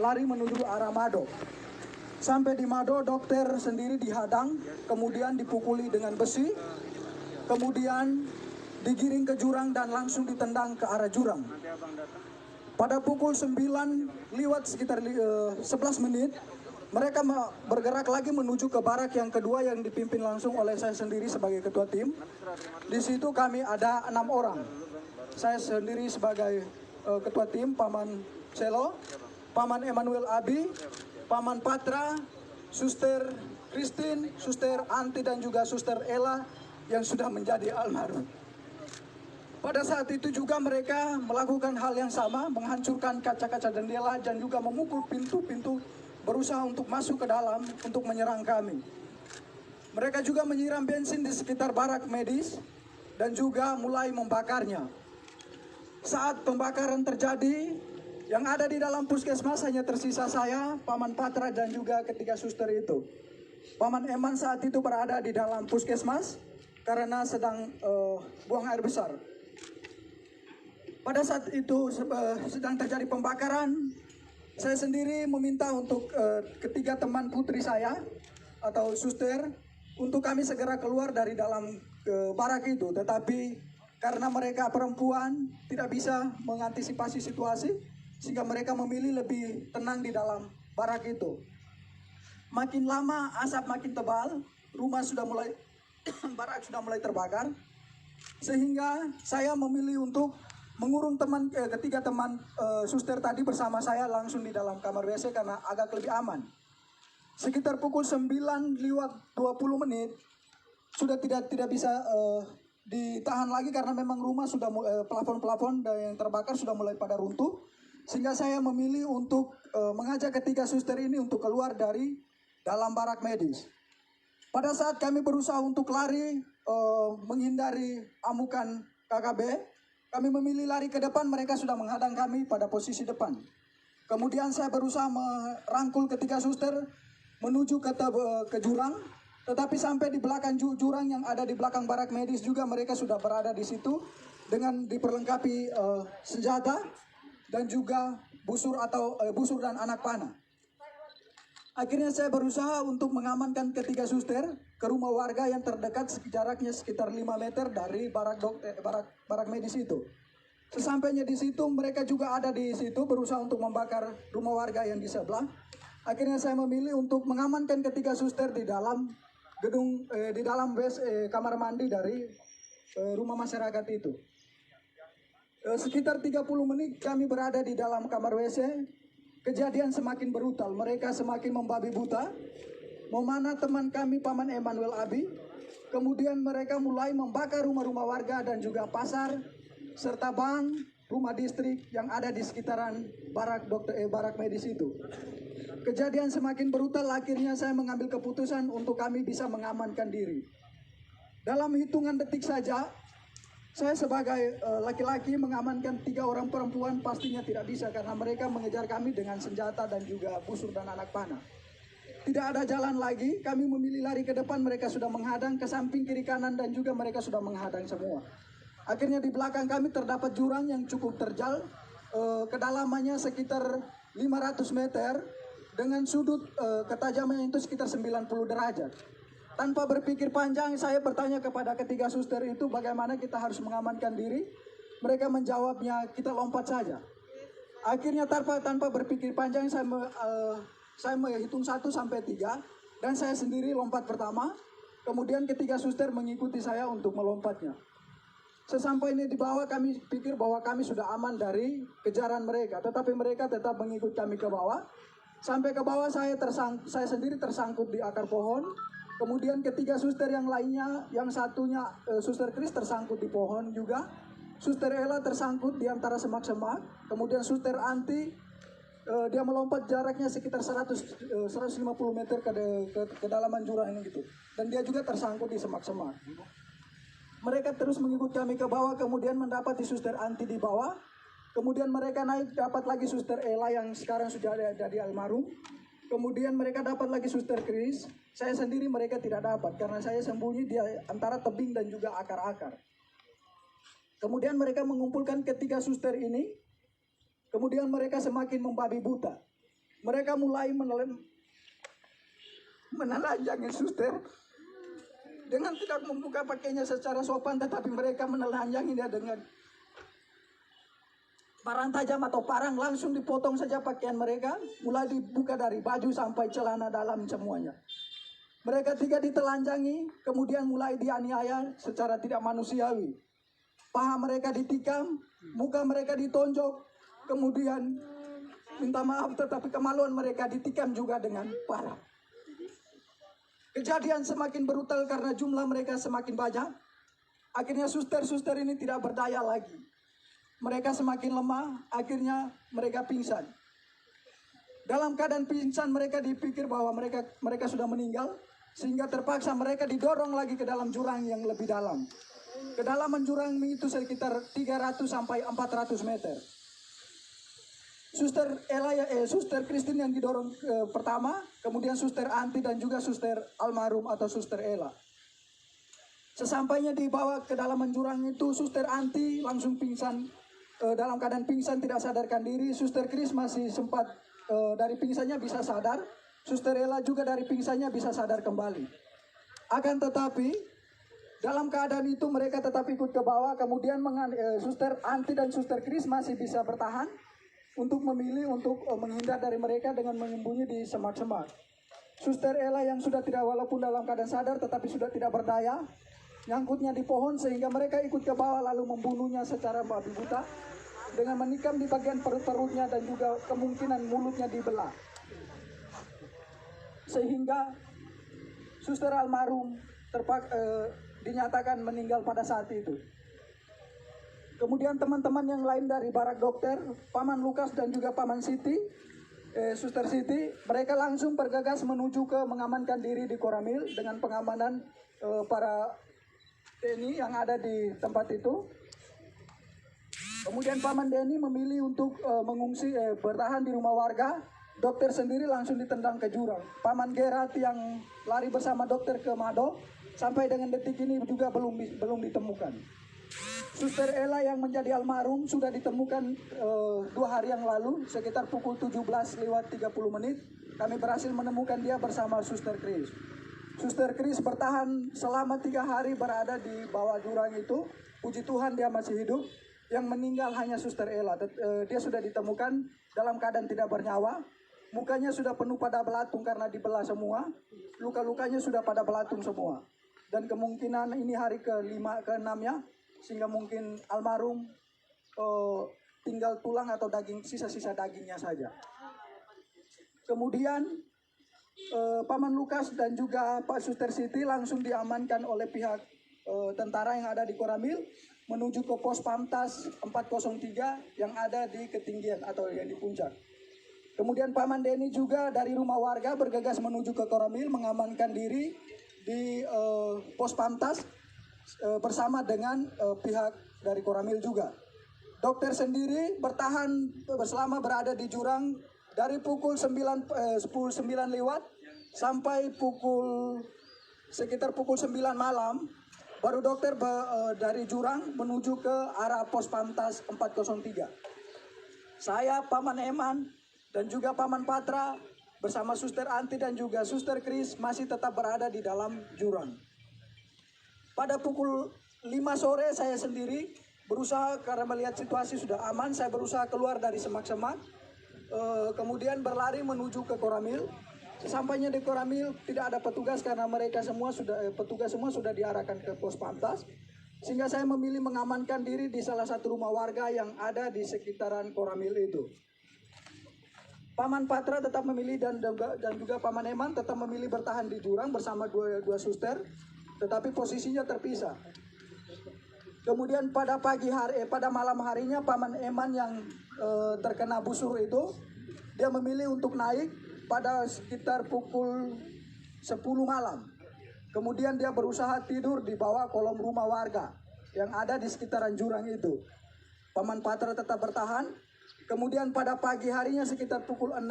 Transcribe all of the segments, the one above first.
berlari menuju arah Mado. Sampai di Mado, dokter sendiri dihadang, kemudian dipukuli dengan besi, kemudian digiring ke jurang dan langsung ditendang ke arah jurang. Pada pukul 9 lewat sekitar 11 menit, mereka bergerak lagi menuju ke barak yang kedua yang dipimpin langsung oleh saya sendiri sebagai ketua tim. Di situ kami ada 6 orang. Saya sendiri sebagai ketua tim, Paman Selo, Paman Emmanuel Abi, Paman Patra, Suster Christine, Suster Anti dan juga Suster Ella yang sudah menjadi almarhum. Pada saat itu juga mereka melakukan hal yang sama, menghancurkan kaca-kaca jendela dan juga memukul pintu-pintu, berusaha untuk masuk ke dalam untuk menyerang kami. Mereka juga menyiram bensin di sekitar barak medis dan juga mulai membakarnya. Saat pembakaran terjadi, yang ada di dalam puskesmas hanya tersisa saya, Paman Patra dan juga ketiga suster itu. Paman Eman saat itu berada di dalam puskesmas karena sedang buang air besar. Pada saat itu sedang terjadi pembakaran, saya sendiri meminta untuk ketiga teman putri saya atau suster untuk kami segera keluar dari dalam barak itu. Tetapi karena mereka perempuan tidak bisa mengantisipasi situasi, sehingga mereka memilih lebih tenang di dalam barak itu. Makin lama asap makin tebal, rumah sudah mulai barak sudah mulai terbakar, sehingga saya memilih untuk mengurung ketiga teman suster tadi bersama saya langsung di dalam kamar WC karena agak lebih aman. Sekitar pukul 9 lewat 20 menit sudah tidak bisa ditahan lagi karena memang rumah sudah plafon-plafon yang terbakar sudah mulai pada runtuh. Sehingga saya memilih untuk mengajak ketiga suster ini untuk keluar dari dalam barak medis. Pada saat kami berusaha untuk lari menghindari amukan KKB, kami memilih lari ke depan, mereka sudah menghadang kami pada posisi depan. Kemudian saya berusaha merangkul ketiga suster menuju ke jurang, tetapi sampai di belakang jurang yang ada di belakang barak medis juga mereka sudah berada di situ dengan diperlengkapi senjata dan juga busur dan anak panah. Akhirnya saya berusaha untuk mengamankan ketiga suster ke rumah warga yang terdekat jaraknya sekitar 5 meter dari barak medis itu. Sesampainya di situ mereka juga ada di situ berusaha untuk membakar rumah warga yang di sebelah. Akhirnya saya memilih untuk mengamankan ketiga suster di dalam gedung di dalam kamar mandi dari rumah masyarakat itu. Sekitar 30 menit kami berada di dalam kamar WC. Kejadian semakin brutal, mereka semakin membabi buta. Memanah teman kami Paman Emmanuel Abi. Kemudian mereka mulai membakar rumah-rumah warga dan juga pasar serta bank, rumah distrik yang ada di sekitaran barak medis itu. Kejadian semakin brutal, akhirnya saya mengambil keputusan untuk kami bisa mengamankan diri. Dalam hitungan detik saja, saya sebagai laki-laki mengamankan 3 orang perempuan pastinya tidak bisa karena mereka mengejar kami dengan senjata dan juga busur dan anak panah. Tidak ada jalan lagi, kami memilih lari ke depan, mereka sudah menghadang ke samping kiri kanan dan juga mereka sudah menghadang semua. Akhirnya di belakang kami terdapat jurang yang cukup terjal, kedalamannya sekitar 500 meter dengan sudut ketajaman itu sekitar 90 derajat. Tanpa berpikir panjang, saya bertanya kepada ketiga suster itu bagaimana kita harus mengamankan diri. Mereka menjawabnya, kita lompat saja. Akhirnya tanpa berpikir panjang, saya menghitung 1 sampai 3 dan saya sendiri lompat pertama. Kemudian ketiga suster mengikuti saya untuk melompatnya. Sesampainya di bawah kami pikir bahwa kami sudah aman dari kejaran mereka, tetapi mereka tetap mengikut kami ke bawah. Sampai ke bawah saya sendiri tersangkut di akar pohon. Kemudian ketiga suster yang lainnya, yang satunya Suster Chris tersangkut di pohon juga. Suster Ella tersangkut di antara semak-semak. Kemudian Suster Anti, dia melompat jaraknya sekitar 150 meter ke kedalaman jurang ini gitu. Dan dia juga tersangkut di semak-semak. Mereka terus mengikut kami ke bawah, kemudian mendapati Suster Anti di bawah. Kemudian mereka naik, dapat lagi Suster Ella yang sekarang sudah ada di almarhum. Kemudian mereka dapat lagi Suster Chris. Saya sendiri mereka tidak dapat karena saya sembunyi di antara tebing dan juga akar-akar. Kemudian mereka mengumpulkan ketiga suster ini. Kemudian mereka semakin membabi buta. Mereka mulai menelanjangi suster dengan tidak membuka pakainya secara sopan, tetapi mereka menelanjangi dia dengan parang tajam atau parang, langsung dipotong saja pakaian mereka, mulai dibuka dari baju sampai celana dalam semuanya. Mereka tiga ditelanjangi, kemudian mulai dianiaya secara tidak manusiawi. Paha mereka ditikam, muka mereka ditonjok, kemudian minta maaf tetapi kemaluan mereka ditikam juga dengan parah. Kejadian semakin brutal karena jumlah mereka semakin banyak. Akhirnya suster-suster ini tidak berdaya lagi. Mereka semakin lemah, akhirnya mereka pingsan. Dalam keadaan pingsan mereka dipikir bahwa mereka sudah meninggal, sehingga terpaksa mereka didorong lagi ke dalam jurang yang lebih dalam. Kedalaman jurang itu sekitar 300 sampai 400 meter. Suster Christine yang didorong pertama, kemudian Suster Anti dan juga Suster Almarhum atau Suster Ella. Sesampainya dibawa ke dalam jurang itu, Suster Anti langsung pingsan, dalam keadaan pingsan tidak sadarkan diri. Suster Chris masih sempat dari pingsannya bisa sadar. Suster Ella juga dari pingsannya bisa sadar kembali. Akan tetapi dalam keadaan itu mereka tetap ikut ke bawah. Kemudian Suster Anti dan Suster Chris masih bisa bertahan untuk memilih untuk menghindar dari mereka dengan menyembunyi di semak-semak. Suster Ella yang sudah tidak, walaupun dalam keadaan sadar tetapi sudah tidak berdaya, nyangkutnya di pohon sehingga mereka ikut ke bawah lalu membunuhnya secara babi buta dengan menikam di bagian perut-perutnya dan juga kemungkinan mulutnya dibelah. Sehingga Suster Almarhum dinyatakan meninggal pada saat itu. Kemudian teman-teman yang lain dari barak dokter, Paman Lukas dan juga Paman Siti, Suster Siti, mereka langsung bergegas menuju ke mengamankan diri di Koramil dengan pengamanan para TNI yang ada di tempat itu. Kemudian Paman Denny memilih untuk mengungsi, bertahan di rumah warga. Dokter sendiri langsung ditendang ke jurang. Paman Gerat yang lari bersama dokter ke Mado, sampai dengan detik ini juga belum ditemukan. Suster Ella yang menjadi almarhum sudah ditemukan 2 hari yang lalu, sekitar pukul 17:30 menit. Kami berhasil menemukan dia bersama Suster Chris. Suster Chris bertahan selama 3 hari berada di bawah jurang itu. Puji Tuhan dia masih hidup. Yang meninggal hanya Suster Ella. Dia sudah ditemukan dalam keadaan tidak bernyawa. Mukanya sudah penuh pada belatung karena dibelah semua. Luka-lukanya sudah pada belatung semua. Dan kemungkinan ini hari ke-5, ke-6-nya. Sehingga mungkin almarhum tinggal tulang atau daging, sisa-sisa dagingnya saja. Kemudian Paman Lukas dan juga Pak Suster Siti langsung diamankan oleh pihak tentara yang ada di Koramil menuju ke pos Pamtas 403 yang ada di ketinggian atau yang di puncak. Kemudian Paman Denny juga dari rumah warga bergegas menuju ke Koramil mengamankan diri di pos Pamtas bersama dengan pihak dari Koramil juga. Dokter sendiri bertahan selama berada di jurang dari pukul 10:09 sampai sekitar pukul 9 malam. Baru dokter dari jurang menuju ke arah pos Pamtas 403. Saya, Paman Eman, dan juga Paman Patra bersama Suster Anti dan juga Suster Chris masih tetap berada di dalam jurang. Pada pukul 5 sore saya sendiri berusaha, karena melihat situasi sudah aman, saya berusaha keluar dari semak-semak. Kemudian berlari menuju ke Koramil. Sesampainya di Koramil tidak ada petugas karena petugas semua sudah diarahkan ke pos Pamtas. Sehingga saya memilih mengamankan diri di salah satu rumah warga yang ada di sekitaran Koramil itu. Paman Patra tetap memilih dan juga Paman Eman tetap memilih bertahan di jurang bersama dua suster. Tetapi posisinya terpisah. Kemudian pada malam harinya Paman Eman yang terkena busur itu, dia memilih untuk naik pada sekitar pukul 10 malam. Kemudian dia berusaha tidur di bawah kolom rumah warga yang ada di sekitaran jurang itu. Paman Patra tetap bertahan. Kemudian pada pagi harinya sekitar pukul 6,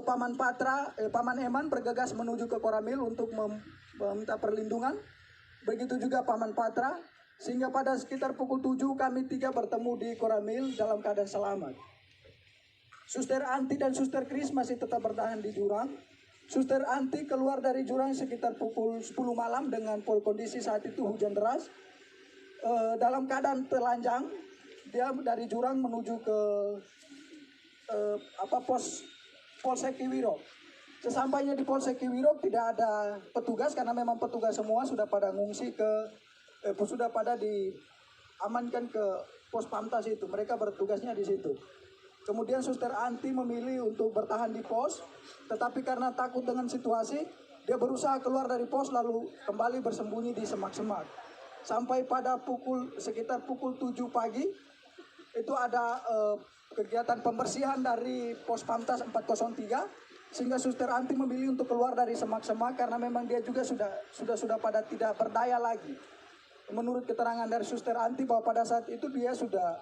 Paman Eman bergegas menuju ke Koramil untuk meminta perlindungan. Begitu juga Paman Patra, sehingga pada sekitar pukul 7 kami 3 bertemu di Koramil dalam keadaan selamat. Suster Anti dan Suster Kris masih tetap bertahan di jurang. Suster Anti keluar dari jurang sekitar pukul 10 malam dengan kondisi saat itu hujan deras. Dalam keadaan telanjang, dia dari jurang menuju ke Polsek Kiwirok. Sesampainya di Polsek Kiwirok tidak ada petugas karena memang petugas semua sudah pada ngungsi sudah pada diamankan ke pos Pamtas itu. Mereka bertugasnya di situ. Kemudian Suster Anti memilih untuk bertahan di pos, tetapi karena takut dengan situasi, dia berusaha keluar dari pos lalu kembali bersembunyi di semak-semak. Sampai pada sekitar pukul 7 pagi, itu ada kegiatan pembersihan dari pos Pamtas 403, sehingga Suster Anti memilih untuk keluar dari semak-semak karena memang dia juga sudah pada tidak berdaya lagi. Menurut keterangan dari Suster Anti bahwa pada saat itu dia sudah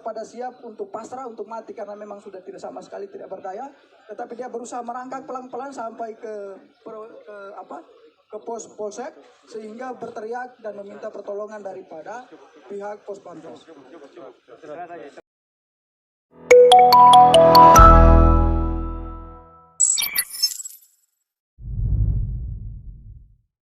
pada siap untuk pasrah, untuk mati karena memang sudah tidak sama sekali tidak berdaya, tetapi dia berusaha merangkak pelan-pelan sampai ke pos polsek sehingga berteriak dan meminta pertolongan daripada pihak pos Pamtas.